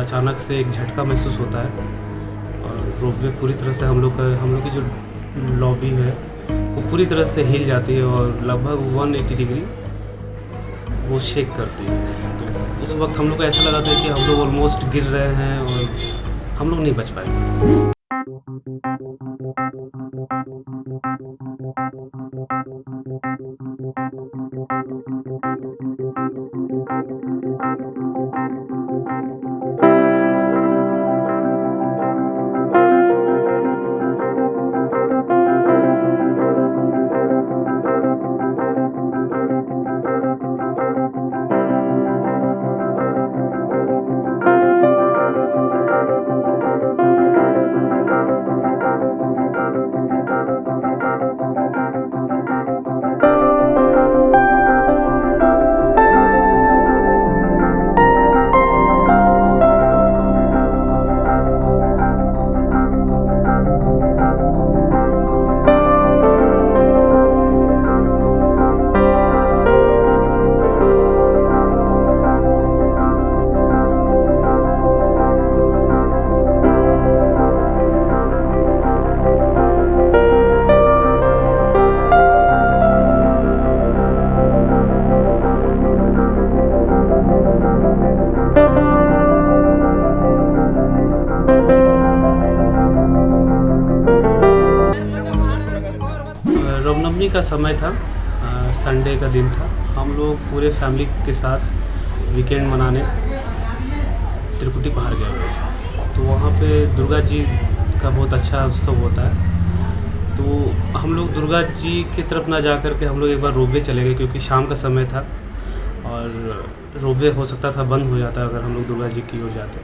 अचानक से एक झटका महसूस होता है और रोपवे पूरी तरह से हम लोग की जो लॉबी है वो पूरी तरह से हिल जाती है और लगभग 180 डिग्री वो शेक करती है। तो उस वक्त हम लोग को ऐसा लगा था कि हम लोग ऑलमोस्ट गिर रहे हैं और हम लोग नहीं बच पाए। रामनवमी का समय था, संडे का दिन था। हम लोग पूरे फैमिली के साथ वीकेंड मनाने त्रिकुटी पहाड़ गए हुए। तो वहाँ पे दुर्गा जी का बहुत अच्छा उत्सव होता है। तो हम लोग दुर्गा जी की तरफ ना जा कर के हम लोग एक बार रोपवे चले गए, क्योंकि शाम का समय था और रोपवे हो सकता था बंद हो जाता अगर हम लोग दुर्गा जी की ओर जाते।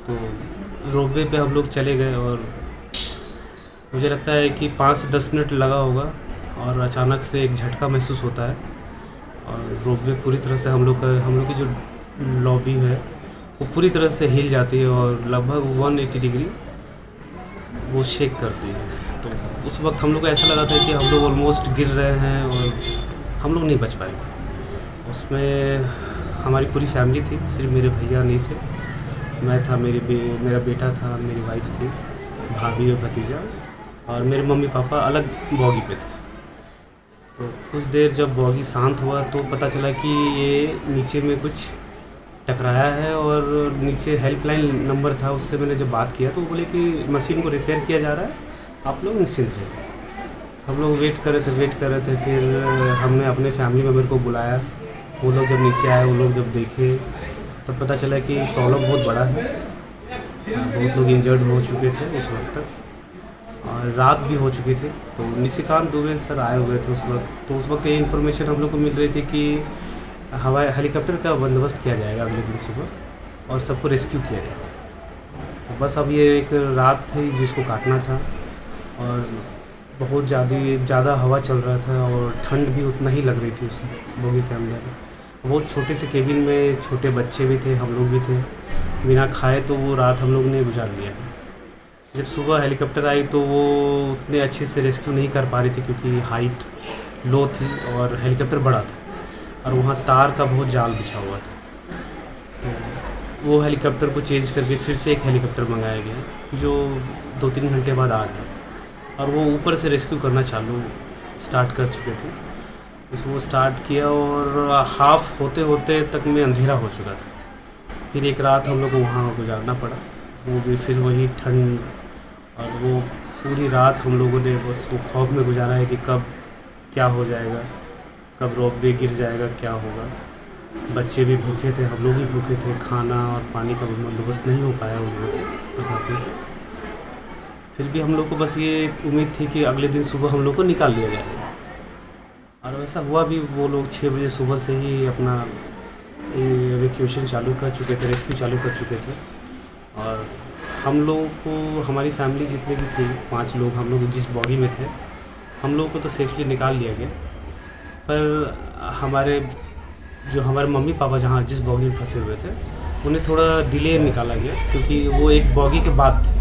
तो रोपवे पे हम लोग चले गए और मुझे लगता है कि 5 से 10 मिनट लगा होगा और अचानक से एक झटका महसूस होता है और रोपवे पूरी तरह से हम लोग की जो लॉबी है वो पूरी तरह से हिल जाती है और लगभग 180 डिग्री वो शेक करती है। तो उस वक्त हम लोग को ऐसा लगा था कि हम लोग ऑलमोस्ट गिर रहे हैं और हम लोग नहीं बच पाए। उसमें हमारी पूरी फैमिली थी, सिर्फ मेरे भैया नहीं थे। मैं था, मेरा बेटा था, मेरी वाइफ थी, भाभी और भतीजा, और मेरे मम्मी पापा अलग बॉगी पे थे। तो कुछ देर जब बॉगी शांत हुआ तो पता चला कि ये नीचे में कुछ टकराया है और नीचे हेल्पलाइन नंबर था, उससे मैंने जब बात किया तो वो बोले कि मशीन को रिपेयर किया जा रहा है, आप लोग निश्चिंत रहे। हम लोग वेट कर रहे थे। फिर हमने अपने फैमिली मेम्बर को बुलाया। वो लोग जब नीचे आए, वो लोग जब देखे तो पता चला कि प्रॉब्लम बहुत बड़ा है। बहुत लोग इंजर्ड हो चुके थे उस वक्त तक और रात भी हो चुकी थी। तो निशिकांत दुबे सर आए हुए थे उस वक्त। तो उस वक्त ये इन्फॉर्मेशन हम लोग को मिल रही थी कि हवाई हेलीकॉप्टर का बंदोबस्त किया जाएगा अगले दिन सुबह और सबको रेस्क्यू किया जाएगा। तो बस अब ये एक रात थी जिसको काटना था और बहुत ज़्यादा हवा चल रहा था और ठंड भी उतना ही लग रही थी उस बोगी के अंदर। बहुत छोटे से केबिन में छोटे बच्चे भी थे, हम लोग भी थे। बिना खाए तो वो रात हम लोग ने गुजार लिया। जब सुबह हेलीकॉप्टर आई तो वो उतने अच्छे से रेस्क्यू नहीं कर पा रही थी क्योंकि हाइट लो थी और हेलीकॉप्टर बड़ा था और वहाँ तार का बहुत जाल बिछा हुआ था। तो वो हेलीकॉप्टर को चेंज करके फिर से एक हेलीकॉप्टर मंगाया गया जो 2-3 घंटे बाद आ गया और वो ऊपर से रेस्क्यू करना स्टार्ट कर चुके थे। इसको स्टार्ट किया और हाफ होते होते तक में अंधेरा हो चुका था। फिर एक रात हम लोग को वहाँ गुजारना पड़ा, वो भी फिर वही ठंड। और वो पूरी रात हम लोगों ने बस वो खौफ में गुजारा है कि कब क्या हो जाएगा, कब रोपवे गिर जाएगा, क्या होगा। बच्चे भी भूखे थे, हम लोग भी भूखे थे। खाना और पानी का बंदोबस्त नहीं हो पाया उन लोगों से, प्रशासन से। फिर भी हम लोग को बस ये उम्मीद थी कि अगले दिन सुबह हम लोग को निकाल लिया जाएगा और वैसा हुआ भी। वो लोग 6 बजे सुबह से ही अपना एवेक्यूएशन चालू कर चुके थे, रेस्क्यू चालू कर चुके थे। और हम लोगों को, हमारी फैमिली जितने भी थे, 5 लोग हम लोग जिस बॉगी में थे, हम लोगों को तो सेफली निकाल लिया गया। पर हमारे मम्मी पापा जहाँ जिस बॉगी में फंसे हुए थे उन्हें थोड़ा डिले निकाला गया क्योंकि वो एक बॉगी के बाद थे।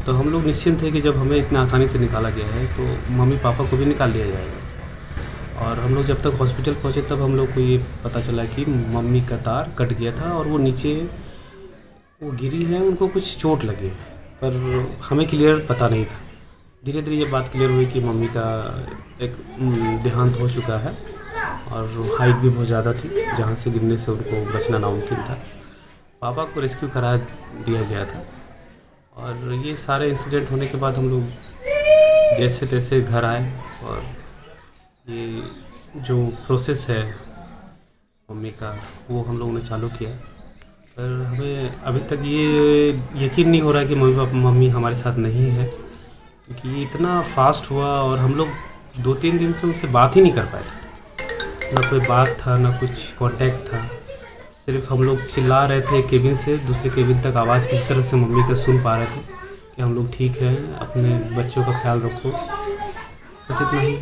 तो हम लोग निश्चिंत थे कि जब हमें इतना आसानी से निकाला गया है तो मम्मी पापा को भी निकाल लिया जाएगा। और हम लोग जब तक हॉस्पिटल पहुँचे तब हम लोग को ये पता चला कि मम्मी का तार कट गया था और वो नीचे वो गिरी है, उनको कुछ चोट लगी है, पर हमें क्लियर पता नहीं था। धीरे धीरे ये बात क्लियर हुई कि मम्मी का एक देहांत हो चुका है और हाइट भी बहुत ज़्यादा थी, जहाँ से गिरने से उनको बचना नामुमकिन था। पापा को रेस्क्यू करा दिया गया था और ये सारे इंसिडेंट होने के बाद हम लोग जैसे तैसे घर आए और ये जो प्रोसेस है मम्मी का वो हम लोगों ने चालू किया। पर हमें अभी तक ये यकीन नहीं हो रहा है कि मम्मी हमारे साथ नहीं है, क्योंकि ये इतना फास्ट हुआ और हम लोग 2-3 दिन से उनसे बात ही नहीं कर पाए थे। ना कोई बात था, ना कुछ कांटेक्ट था। सिर्फ हम लोग चिल्ला रहे थे केबिन से दूसरे केबिन तक, आवाज़ किस तरह से मम्मी का सुन पा रहे थे कि हम लोग ठीक हैं, अपने बच्चों का ख्याल रखो, बस इतना ही।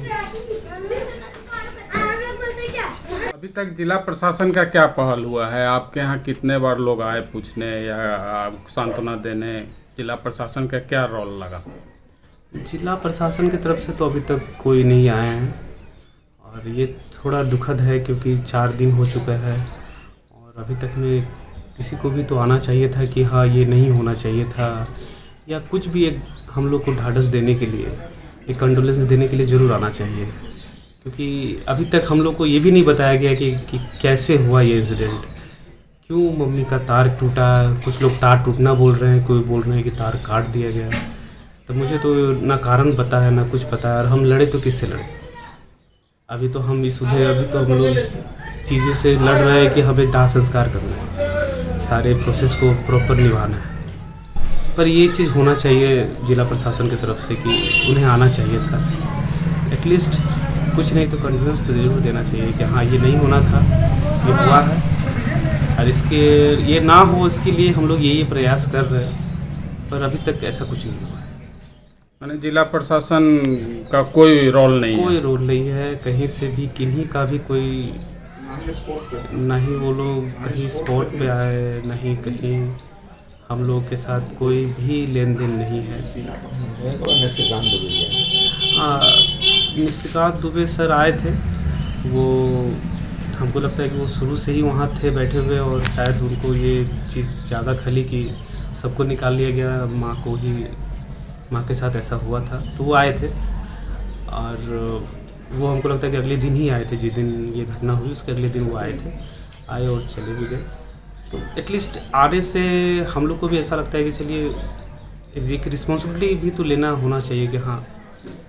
अभी तक जिला प्रशासन का क्या पहल हुआ है? आपके यहाँ कितने बार लोग आए पूछने या सांत्वना देने? जिला प्रशासन का क्या रोल लगा? जिला प्रशासन की तरफ से तो अभी तक कोई नहीं आया है और ये थोड़ा दुखद है, क्योंकि 4 दिन हो चुका है और अभी तक में किसी को भी तो आना चाहिए था कि हाँ ये नहीं होना चाहिए था, या कुछ भी एक हम लोग को ढाढ़स देने के लिए, एक कंडोलेंस देने के लिए ज़रूर आना चाहिए। क्योंकि अभी तक हम लोग को ये भी नहीं बताया गया कि कैसे हुआ ये इंसिडेंट, क्यों मम्मी का तार टूटा। कुछ लोग तार टूटना बोल रहे हैं, कोई बोल रहे हैं कि तार काट दिया गया। तो मुझे तो ना कारण पता है ना कुछ पता है, और हम लड़े तो किससे लड़े? अभी तो हम अभी तो हम लोग इस चीज़ों से लड़ रहे हैं कि हमें दाह संस्कार करना है, सारे प्रोसेस को प्रॉपर निभाना है। पर ये चीज़ होना चाहिए जिला प्रशासन की तरफ से कि उन्हें आना चाहिए था, एटलीस्ट कुछ नहीं तो कंडोलेंस तो ज़रूर देना चाहिए कि हाँ ये नहीं होना था, ये हुआ है और इसके ये ना हो इसके लिए हम लोग यही प्रयास कर रहे हैं, पर अभी तक ऐसा कुछ नहीं हुआ है। मैंने जिला प्रशासन का कोई रोल नहीं है? कोई रोल नहीं है कहीं से भी, किन्हीं का भी कोई नहीं। वो लोग कहीं स्पॉट पे आए, नहीं कहीं हम लोग के साथ कोई भी लेन देन नहीं है। हाँ, निशिकांत दुबे सर आए थे, वो हमको लगता है कि वो शुरू से ही वहाँ थे बैठे हुए और शायद उनको ये चीज़ ज़्यादा खली कि सबको निकाल लिया गया, माँ के साथ ऐसा हुआ था, तो वो आए थे। और वो हमको लगता है कि अगले दिन ही आए थे, जिस दिन ये घटना हुई उसके अगले दिन वो आए और चले भी गए। तो एटलीस्ट आने से हम लोग को भी ऐसा लगता है कि चलिए एक रिस्पॉन्सिबिलिटी भी तो लेना होना चाहिए कि हाँ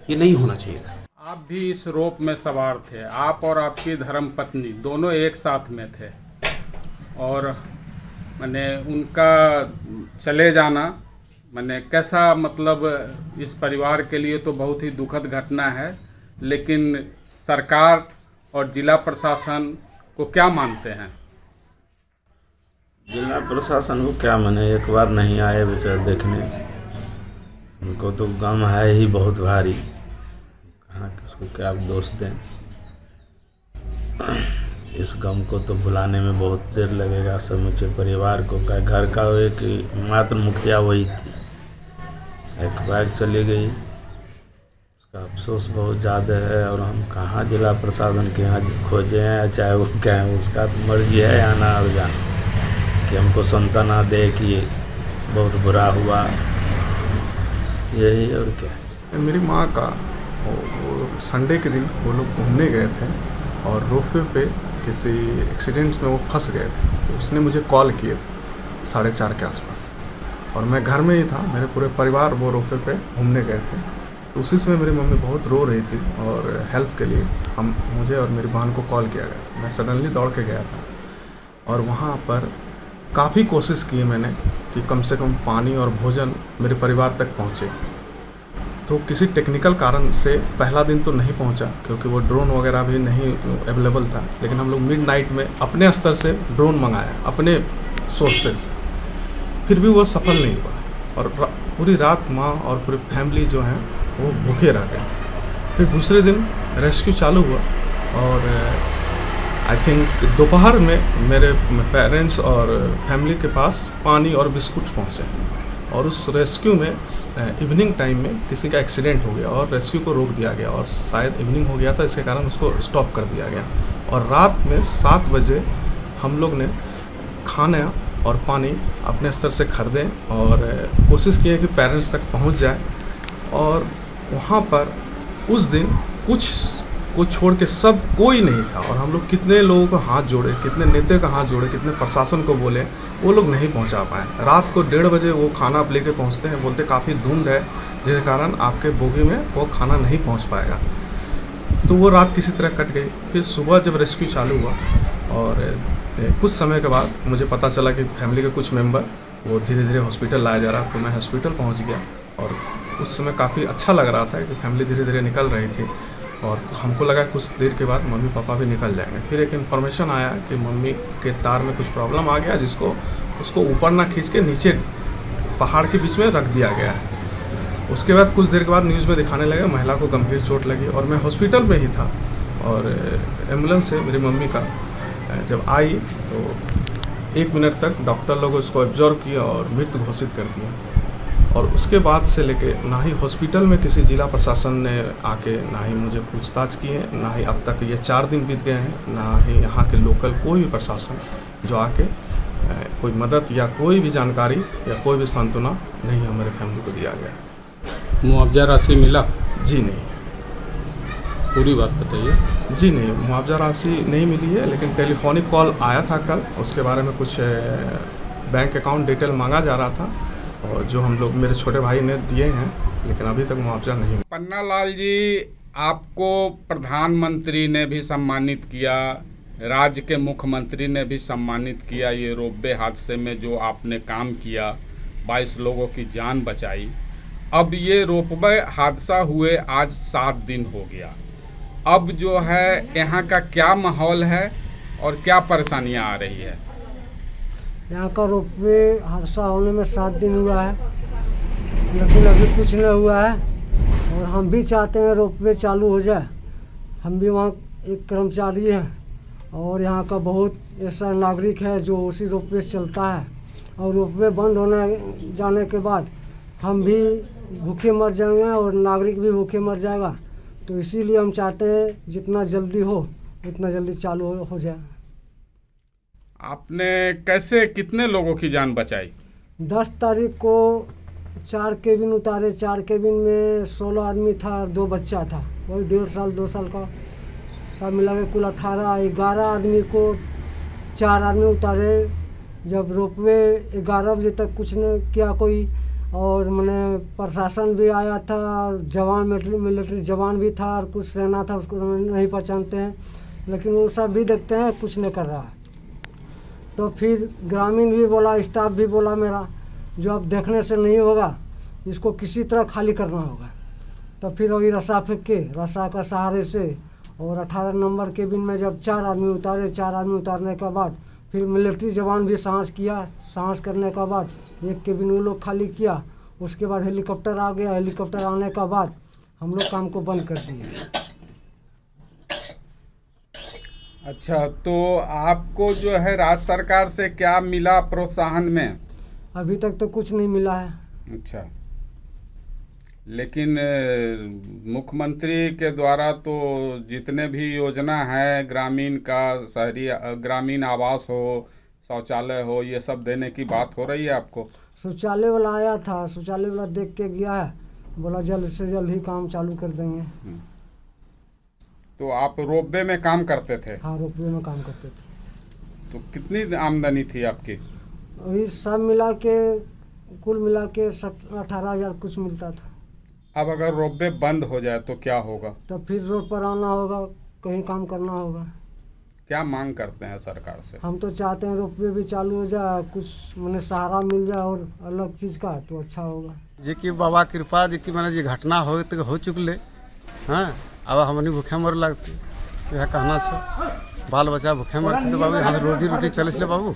ये नहीं होना चाहिए था। आप भी इस रोप में सवार थे, आप और आपकी धर्मपत्नी दोनों एक साथ में थे, और मैंने उनका चले जाना मैंने कैसा, मतलब इस परिवार के लिए तो बहुत ही दुखद घटना है, लेकिन सरकार और जिला प्रशासन को क्या मानते हैं? जिला प्रशासन को क्या माने, एक बार नहीं आए बेचारे देखने, उनको तो गम है ही बहुत भारी, कहाँ किसको क्या दोष दें। इस गम को तो भुलाने में बहुत देर लगेगा समूचे परिवार को। क्या घर का एक मात्र मुखिया वही थी, एक बाइक चली गई, उसका अफसोस बहुत ज़्यादा है। और हम कहाँ जिला प्रशासन के यहाँ खोजे हैं, चाहे वो क्या है, उसका तो मर्जी है आना और जाना, कि हमको सांत्वना दे कि बहुत बुरा हुआ, यही और क्या। मेरी माँ का वो संडे के दिन वो लोग घूमने गए थे और रोपवे पे किसी एक्सीडेंट में वो फंस गए थे, तो उसने मुझे कॉल किए थे 4:30 के आसपास, और मैं घर में ही था। मेरे पूरे परिवार वो रोपवे पे घूमने गए थे, तो उसी समय मेरी मम्मी बहुत रो रही थी और हेल्प के लिए मुझे और मेरी बहन को कॉल किया गया था। मैं सडनली दौड़ के गया था और वहाँ पर काफ़ी कोशिश की मैंने कि कम से कम पानी और भोजन मेरे परिवार तक पहुँचे। तो किसी टेक्निकल कारण से पहला दिन तो नहीं पहुंचा, क्योंकि वो ड्रोन वगैरह भी नहीं अवेलेबल था, लेकिन हम लोग मिडनाइट में अपने स्तर से ड्रोन मंगाया अपने सोर्सेस, फिर भी वो सफल नहीं हुआ और पूरी रात माँ और पूरी फैमिली जो है वो भूखे रह गए। फिर दूसरे दिन रेस्क्यू चालू हुआ और आई थिंक दोपहर में मेरे पेरेंट्स और फैमिली के पास पानी और बिस्कुट पहुँचे, और उस रेस्क्यू में इवनिंग टाइम में किसी का एक्सीडेंट हो गया और रेस्क्यू को रोक दिया गया, और शायद इवनिंग हो गया था इसके कारण उसको स्टॉप कर दिया गया। और रात में 7 बजे हम लोग ने खाना और पानी अपने स्तर से खरीदें और कोशिश की है कि पेरेंट्स तक पहुंच जाए। और वहाँ पर उस दिन कुछ को छोड़ के सब कोई नहीं था, और हम लोग कितने लोगों को हाथ जोड़े, कितने नेता का हाथ जोड़े, कितने प्रशासन को बोले, वो लोग नहीं पहुंचा पाए। रात को 1:30 बजे वो खाना आप लेके पहुंचते हैं, बोलते काफ़ी धुंध है जिसके कारण आपके बोगी में वो खाना नहीं पहुंच पाएगा। तो वो रात किसी तरह कट गई। फिर सुबह जब रेस्क्यू चालू हुआ और कुछ समय के बाद मुझे पता चला कि फैमिली के कुछ मेंबर वो धीरे धीरे हॉस्पिटल लाया जा रहा, तो मैं हॉस्पिटल पहुंच गया। और उस समय काफ़ी अच्छा लग रहा था कि फैमिली धीरे धीरे निकल रही थी, और हमको लगा कुछ देर के बाद मम्मी पापा भी निकल जाएंगे। फिर एक इन्फॉर्मेशन आया कि मम्मी के तार में कुछ प्रॉब्लम आ गया, जिसको उसको ऊपर ना खींच के नीचे पहाड़ के बीच में रख दिया गया है। उसके बाद कुछ देर के बाद न्यूज़ में दिखाने लगे महिला को गंभीर चोट लगी, और मैं हॉस्पिटल में ही था। और एम्बुलेंस से मेरी मम्मी का जब आई तो 1 मिनट तक डॉक्टर लोग उसको एब्जॉर्व किया और मृत घोषित कर दिया। और उसके बाद से लेके ना ही हॉस्पिटल में किसी जिला प्रशासन ने आके ना ही मुझे पूछताछ की है, ना ही अब तक ये 4 दिन बीत गए हैं, ना ही यहाँ के लोकल कोई भी प्रशासन जो आके कोई मदद या कोई भी जानकारी या कोई भी सांत्वना नहीं हमारे फैमिली को दिया गया। मुआवजा राशि मिला? जी नहीं। पूरी बात बताइए। जी नहीं, मुआवजा राशि नहीं मिली है, लेकिन टेलीफोनिक कॉल आया था कल, उसके बारे में कुछ बैंक अकाउंट डिटेल मांगा जा रहा था, और जो हम लोग मेरे छोटे भाई ने दिए हैं, लेकिन अभी तक मुआवजा नहीं। पन्ना लाल जी, आपको प्रधानमंत्री ने भी सम्मानित किया, राज्य के मुख्यमंत्री ने भी सम्मानित किया, ये रोपवे हादसे में जो आपने काम किया, 22 लोगों की जान बचाई। अब ये रोपवे हादसा हुए आज 7 दिन हो गया। अब जो है यहाँ का क्या माहौल है और क्या परेशानियाँ आ रही है? यहाँ का रोपवे हादसा होने में 7 दिन हुआ है, लेकिन अभी कुछ नहीं हुआ है। और हम भी चाहते हैं रोपवे चालू हो जाए। हम भी वहाँ एक कर्मचारी हैं, और यहाँ का बहुत ऐसा नागरिक है जो उसी रोपवे से चलता है, और रोपवे बंद होने जाने के बाद हम भी भूखे मर जाएंगे और नागरिक भी भूखे मर जाएगा। तो इसीलिए हम चाहते हैं जितना जल्दी हो उतना जल्दी चालू हो जाए। आपने कैसे कितने लोगों की जान बचाई? 10 तारीख को 4 केबिन उतारे। 4 केबिन में 16 आदमी था और 2 बच्चा था, वही 1.5 साल 2 साल का, सब मिला के कुल 11 आदमी को 4 आदमी उतारे। जब रोपवे 11 बजे तक कुछ नहीं किया कोई, और मैंने प्रशासन भी आया था, और जवान मिलिट्री जवान भी था, और कुछ सेना था, उसको नहीं पहचानते हैं, लेकिन वो सब भी देखते हैं कुछ नहीं कर रहा है। तो फिर ग्रामीण भी बोला, स्टाफ भी बोला मेरा, जो अब देखने से नहीं होगा, इसको किसी तरह खाली करना होगा। तो फिर वही रस्सा फेंक के, रस्सा का सहारे से, और 18 नंबर केबिन में जब 4 आदमी उतारे, 4 आदमी उतारने के बाद फिर मिलिट्री जवान भी साहस किया। साहस करने के बाद एक केबिन वो लोग खाली किया। उसके बाद हेलीकॉप्टर आ गया। हेलीकॉप्टर आने के बाद हम लोग काम को बंद कर दिए। अच्छा, तो आपको जो है राज्य सरकार से क्या मिला प्रोत्साहन में? अभी तक तो कुछ नहीं मिला है। अच्छा, लेकिन मुख्यमंत्री के द्वारा तो जितने भी योजना है, ग्रामीण का शहरी ग्रामीण आवास हो, शौचालय हो, ये सब देने की बात हो रही है आपको? शौचालय वाला आया था, शौचालय वाला देख के गया है, बोला जल्द से जल्द ही काम चालू कर देंगे। तो आप रोपवे में काम करते थे? हाँ, रोपवे में काम करते थे। तो कितनी आमदनी थी आपकी? वही सब मिला के, कुल मिला के 18,000 कुछ मिलता था। अब अगर रोपवे बंद हो जाए तो क्या होगा? तो फिर रोड पर आना होगा, कहीं काम करना होगा। क्या मांग करते हैं सरकार से? हम तो चाहते हैं रोपवे भी चालू हो जाए, कुछ मैंने सहारा मिल जाए और अलग चीज़ का, तो अच्छा होगा। जे कि बाबा कृपा, जे कि मैंने जे घटना हो चुकले, हाँ, अब हमनी भूखे मर लगती, यह कहना से बाल बच्चा भूखे मरते तो बाबू यहाँ रोजी रोटी चले छे बाबू,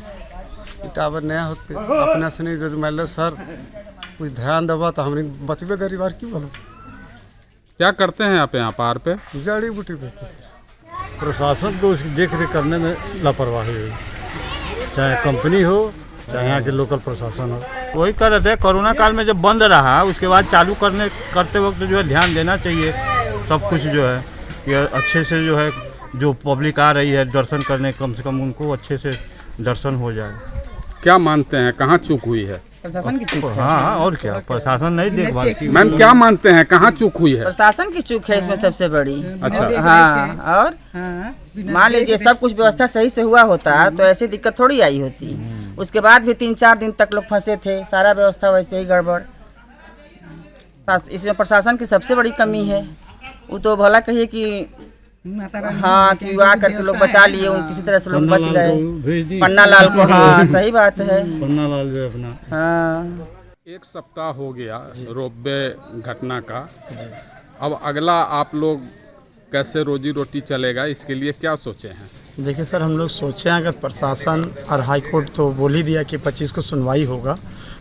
टावर नया होते अपने से नहीं मान लो सर कुछ ध्यान देवा तो हमने बचबे गरीब की बोलो। क्या करते हैं आप यहाँ पार पे? जड़ी बूटी बेचते सर। प्रशासन को उसकी देख रेख करने में लापरवाही हुई, चाहे कंपनी हो चाहे यहाँ के लोकल प्रशासन हो। वही कर रहे थे कोरोना काल में जब बंद रहा, उसके बाद चालू करते वक्त जो है ध्यान देना चाहिए सब कुछ जो है कि अच्छे से जो है जो पब्लिक आ रही है दर्शन करने, कम से कम उनको अच्छे से दर्शन हो जाए। क्या मानते हैं कहाँ चूक हुई है? प्रशासन की चूक है। हाँ और क्या, प्रशासन नहीं देखभाल की। मैम क्या मानते हैं कहाँ चूक हुई है? प्रशासन की चूक है इसमें सबसे बड़ी। अच्छा। हाँ, और मान लीजिए सब कुछ व्यवस्था सही से हुआ होता तो ऐसी दिक्कत थोड़ी आई होती। उसके बाद भी 3-4 दिन तक लोग फंसे थे, सारा व्यवस्था वैसे ही गड़बड़। इसमें प्रशासन की सबसे बड़ी कमी है। वो तो भला कहिए कि हाँ कि आ करके लोग बचा लिए, किसी तरह से लोग बच गए। पन्ना लाल को, हाँ सही बात है। पन्ना लाल जो अपना, हाँ 1 सप्ताह हो गया रोपवे घटना का। अब अगला आप लोग कैसे रोजी रोटी चलेगा, इसके लिए क्या सोचे हैं? देखिए सर, हम लोग सोचे हैं अगर प्रशासन और हाई कोर्ट तो बोल ही दिया कि 25 को सुनवाई होगा,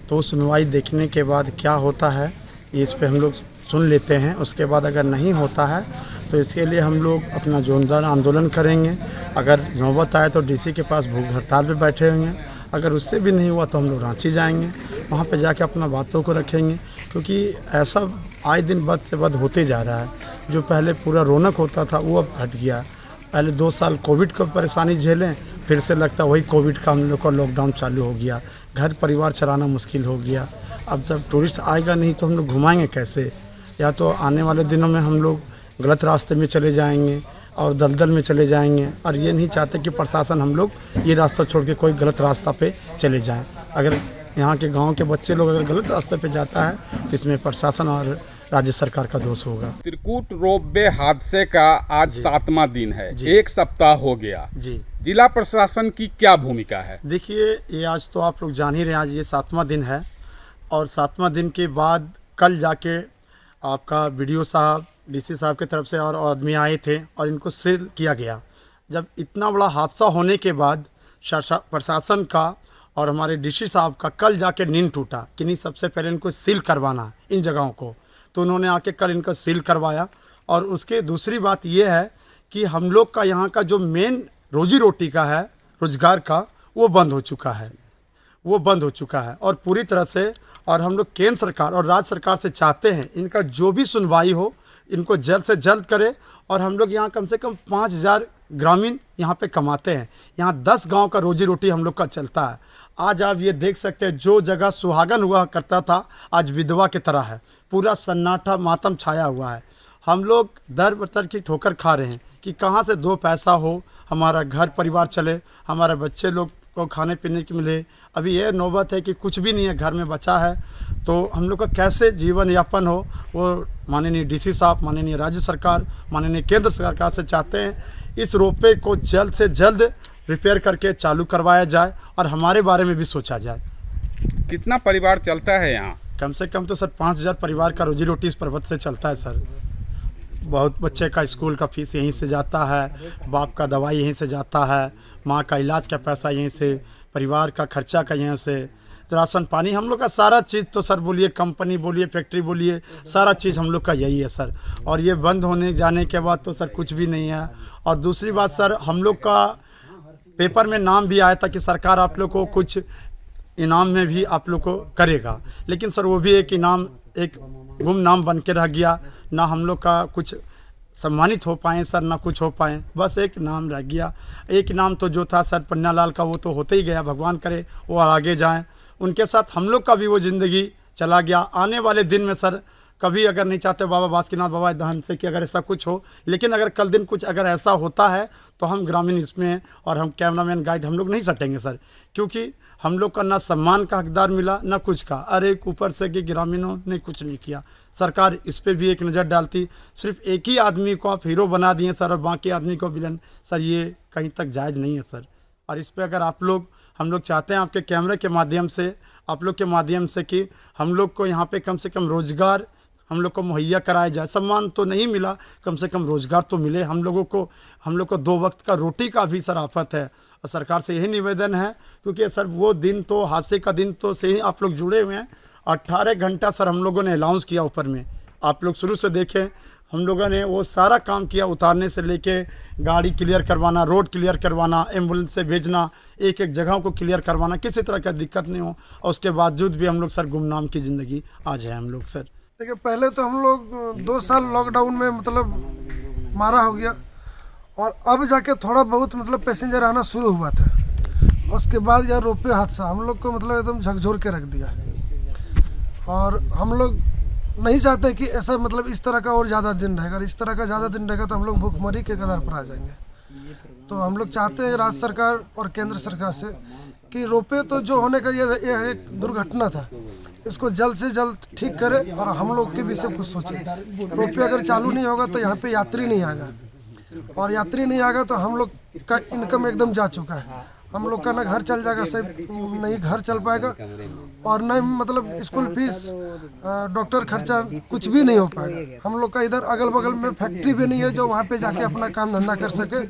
तो सुनवाई देखने के बाद क्या होता है इस पे हम लोग सुन लेते हैं। उसके बाद अगर नहीं होता है तो इसके लिए हम लोग अपना जोरदार आंदोलन करेंगे। अगर नौबत आए तो डीसी के पास भूख हड़ताल पे बैठे होंगे। अगर उससे भी नहीं हुआ तो हम लोग रांची जाएंगे, वहाँ पे जाके अपना बातों को रखेंगे, क्योंकि ऐसा आए दिन बद से बद होते जा रहा है। जो पहले पूरा रौनक होता था वो अब हट गया। पहले 2 साल कोविड को परेशानी झेलें, फिर से लगता वही कोविड का हम लोग का लॉकडाउन चालू हो गया, घर परिवार चलाना मुश्किल हो गया। अब जब टूरिस्ट आएगा नहीं तो हम लोग घुमाएंगे कैसे? या तो आने वाले दिनों में हम लोग गलत रास्ते में चले जाएंगे और दलदल में चले जाएंगे, और ये नहीं चाहते कि प्रशासन हम लोग ये रास्ता छोड़ के कोई गलत रास्ता पे चले जाएं। अगर यहाँ के गांव के बच्चे लोग अगर गलत रास्ते पे जाता है तो इसमें प्रशासन और राज्य सरकार का दोष होगा। त्रिकूट रोपवे हादसे का आज 7वां दिन है, 1 सप्ताह हो गया जी। जिला प्रशासन की क्या भूमिका है? देखिए, ये आज तो आप लोग जान ही रहे हैं, आज ये 7वां दिन है, और 7वां दिन के बाद कल जाके आपका BDO साहब, DC साहब की तरफ से और आदमी आए थे और इनको सील किया गया। जब इतना बड़ा हादसा होने के बाद प्रशासन का और हमारे DC साहब का कल जाके नींद टूटा कि नहीं, सबसे पहले इनको सील करवाना है इन जगहों को, तो उन्होंने आके कल इनको सील करवाया। और उसके दूसरी बात ये है कि हम लोग का यहाँ का जो मेन रोजी रोटी का है, रोजगार का, वो बंद हो चुका है और पूरी तरह से। और हम लोग केंद्र सरकार और राज्य सरकार से चाहते हैं इनका जो भी सुनवाई हो इनको जल्द से जल्द करे। और हम लोग यहाँ कम से कम 5000 ग्रामीण यहाँ पे कमाते हैं, यहाँ 10 गांव का रोजी रोटी हम लोग का चलता है। आज आप ये देख सकते हैं, जो जगह सुहागन हुआ करता था आज विधवा की तरह है, पूरा सन्नाटा मातम छाया हुआ है। हम लोग दर बतर की ठोकर खा रहे हैं कि कहाँ से 2 पैसा हो, हमारा घर परिवार चले, हमारे बच्चे लोग को खाने पीने की मिले। अभी ये नौबत है कि कुछ भी नहीं है, घर में बचा है, तो हम लोग का कैसे जीवन यापन हो, वो माननीय DC साहब, माननीय राज्य सरकार, माननीय केंद्र सरकार से चाहते हैं इस रोपवे को जल्द से जल्द रिपेयर करके चालू करवाया जाए और हमारे बारे में भी सोचा जाए। कितना परिवार चलता है यहाँ? कम से कम तो सर 5000 परिवार का रोजी रोटी इस पर्वत से चलता है सर। बहुत बच्चे का स्कूल का फीस यहीं से जाता है, बाप का दवाई यहीं से जाता है, माँ का इलाज का पैसा यहीं से, परिवार का खर्चा का यहाँ से, राशन पानी, हम लोग का सारा चीज़ तो सर बोलिए, कंपनी बोलिए, फैक्ट्री बोलिए, सारा चीज़ हम लोग का यही है सर। और ये बंद होने जाने के बाद तो सर कुछ भी नहीं है। और दूसरी बात सर, हम लोग का पेपर में नाम भी आया था कि सरकार आप लोग को कुछ इनाम में भी आप लोग को करेगा, लेकिन सर वो भी एक इनाम, एक गुमनाम बन के रह गया। ना हम लोग का कुछ सम्मानित हो पाए सर, ना कुछ हो पाए, बस एक नाम रह गया। एक नाम तो जो था सर पन्ना लाल का, वो तो होते ही गया, भगवान करे वो आगे जाएं। उनके साथ हम लोग का भी वो ज़िंदगी चला गया। आने वाले दिन में सर कभी अगर नहीं चाहते बाबा बासुकीनाथ बाबा हमसे कि अगर ऐसा कुछ हो, लेकिन अगर कल दिन कुछ अगर ऐसा होता है तो हम ग्रामीण इसमें और हम कैमरामैन गाइड हम लोग नहीं सटेंगे सर, क्योंकि हम लोग का ना सम्मान का हकदार मिला ना कुछ का। अरे ऊपर से कि ग्रामीणों ने कुछ नहीं किया, सरकार इस पर भी एक नज़र डालती। सिर्फ एक ही आदमी को आप हीरो बना दिए सर और बाकी आदमी को विलन, सर ये कहीं तक जायज़ नहीं है सर। और इस पर अगर आप लोग, हम लोग चाहते हैं आपके कैमरे के माध्यम से, आप लोग के माध्यम से कि हम लोग को यहाँ पे कम से कम रोज़गार हम लोग को मुहैया कराया जाए। सम्मान तो नहीं मिला, कम से कम रोज़गार तो मिले हम लोगों को। हम लोग को 2 वक्त का रोटी का भी सर आफत है और सरकार से यही निवेदन है, क्योंकि सर वो दिन तो हादसे का दिन तो से ही आप लोग जुड़े हुए हैं। 18 घंटा सर हम लोगों ने अलाउंस किया ऊपर में, आप लोग शुरू से देखें हम लोगों ने वो सारा काम किया, उतारने से लेके गाड़ी क्लियर करवाना, रोड क्लियर करवाना, एम्बुलेंस से भेजना, एक एक जगहों को क्लियर करवाना, किसी तरह का दिक्कत नहीं हो। और उसके बावजूद भी हम लोग सर गुमनाम की ज़िंदगी आज है हम लोग सर। देखिए, पहले तो हम लोग 2 साल लॉकडाउन में मतलब मारा हो गया, और अब जाके थोड़ा बहुत मतलब पैसेंजर आना शुरू हुआ था। उसके बाद यह रोपवे हादसा हम लोग को मतलब एकदम झकझोर के रख दिया। और हम लोग नहीं चाहते कि ऐसा मतलब इस तरह का और ज़्यादा दिन रहेगा। इस तरह का ज़्यादा दिन रहेगा तो हम लोग भूखमरी के कगार पर आ जाएंगे। तो हम लोग चाहते हैं राज्य सरकार और केंद्र सरकार से कि रोपवे तो जो होने का ये एक दुर्घटना था, इसको जल्द से जल्द ठीक करे और हम लोग के भी सब कुछ सोचें। रोपवे अगर चालू नहीं होगा तो यहाँ पे यात्री नहीं आएगा, और यात्री नहीं आएगा तो हम लोग का इनकम एकदम जा चुका है। हम लोग का ना घर चल जाएगा, सही नहीं घर चल पाएगा, और न मतलब स्कूल फीस, डॉक्टर खर्चा कुछ भी नहीं हो पाएगा। हम लोग का इधर अगल बगल में फैक्ट्री भी नहीं है जो वहाँ पे जाके अपना काम धंधा कर सके।